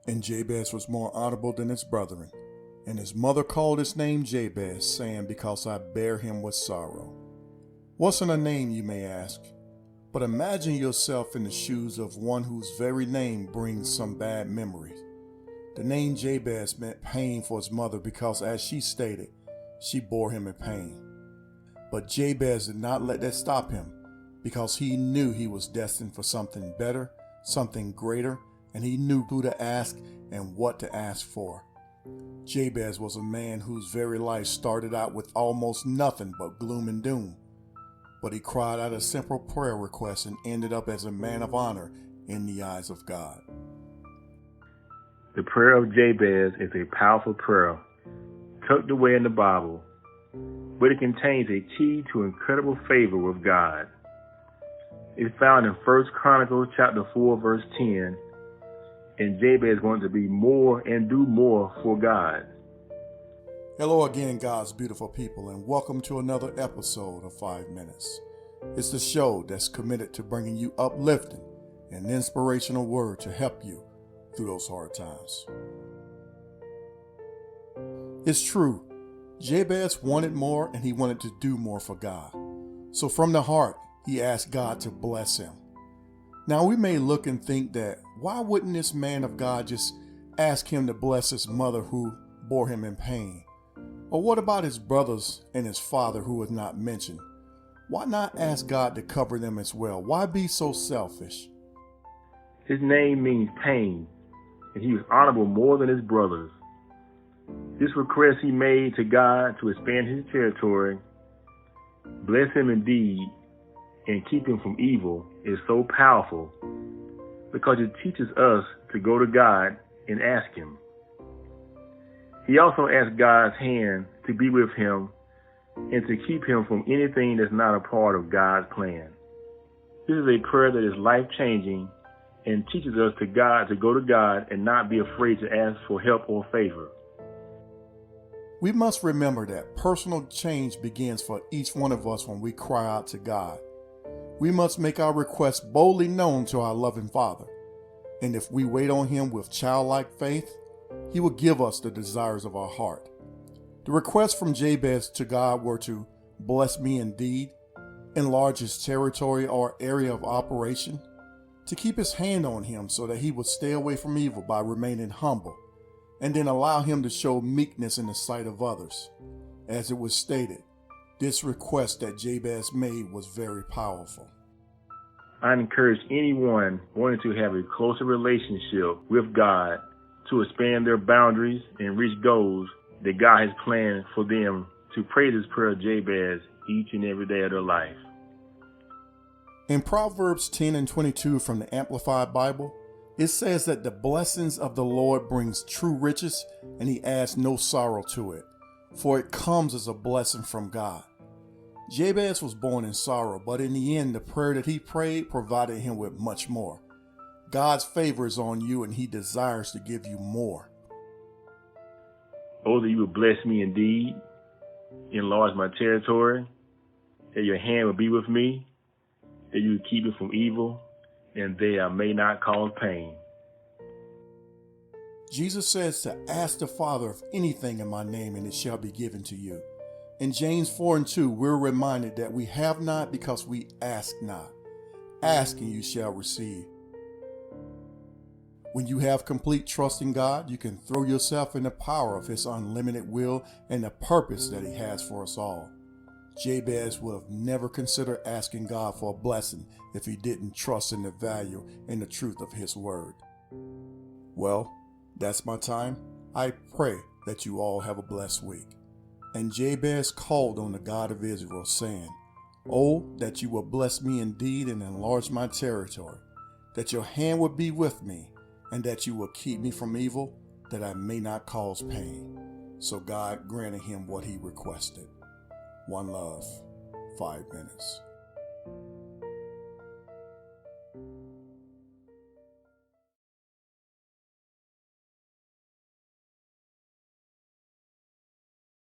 And Jabez was more honorable than his brethren. And his mother called his name Jabez, saying, Because I bear him with sorrow. What's in a name, you may ask? But imagine yourself in the shoes of one whose very name brings some bad memories. The name Jabez meant pain for his mother because, as she stated, she bore him in pain. But Jabez did not let that stop him, because he knew he was destined for something better, something greater, and he knew who to ask and what to ask for. Jabez was a man whose very life started out with almost nothing but gloom and doom. But he cried out a simple prayer request and ended up as a man of honor in the eyes of God. The Prayer of Jabez is a powerful prayer tucked away in the Bible, but it contains a key to incredible favor with God. It's found in 1 Chronicles chapter 4, verse 10, and Jabez wanted to be more and do more for God. Hello again, God's beautiful people, and welcome to another episode of 5 Minutes. It's the show that's committed to bringing you uplifting and inspirational word to help you through those hard times. It's true, Jabez wanted more and he wanted to do more for God. So from the heart, he asked God to bless him. Now we may look and think that why wouldn't this man of God just ask him to bless his mother who bore him in pain? Or what about his brothers and his father who was not mentioned? Why not ask God to cover them as well? Why be so selfish? His name means pain, and he was honorable more than his brothers. This request he made to God to expand his territory, bless him indeed, and keep him from evil is so powerful because it teaches us to go to God and ask him. He also asked God's hand to be with him and to keep him from anything that's not a part of God's plan. This is a prayer that is life-changing and teaches us to go to God and not be afraid to ask for help or favor. We must remember that personal change begins for each one of us when we cry out to God. We must make our requests boldly known to our loving Father. And if we wait on him with childlike faith, he will give us the desires of our heart. The requests from Jabez to God were to bless me indeed, enlarge his territory or area of operation, to keep his hand on him so that he would stay away from evil by remaining humble, and then allow him to show meekness in the sight of others. As it was stated, this request that Jabez made was very powerful. I encourage anyone wanting to have a closer relationship with God to expand their boundaries and reach goals that God has planned for them to pray this prayer of Jabez each and every day of their life. In Proverbs 10 and 22 from the Amplified Bible, it says that the blessings of the Lord brings true riches and he adds no sorrow to it, for it comes as a blessing from God. Jabez was born in sorrow, but in the end, the prayer that he prayed provided him with much more. God's favor is on you and he desires to give you more. Oh, that you would bless me indeed, enlarge my territory, that your hand would be with me, that you would keep me from evil, and that I may not cause pain. Jesus says to ask the Father of anything in my name and it shall be given to you. In James 4 and 2, we're reminded that we have not because we ask not. Ask and you shall receive. When you have complete trust in God, you can throw yourself in the power of his unlimited will and the purpose that he has for us all. Jabez would have never considered asking God for a blessing if he didn't trust in the value and the truth of his word. Well, that's my time. I pray that you all have a blessed week. And Jabez called on the God of Israel, saying, Oh, that you will bless me indeed and enlarge my territory, that your hand would be with me, and that you will keep me from evil, that I may not cause pain. So God granted him what he requested. One love, 5 minutes.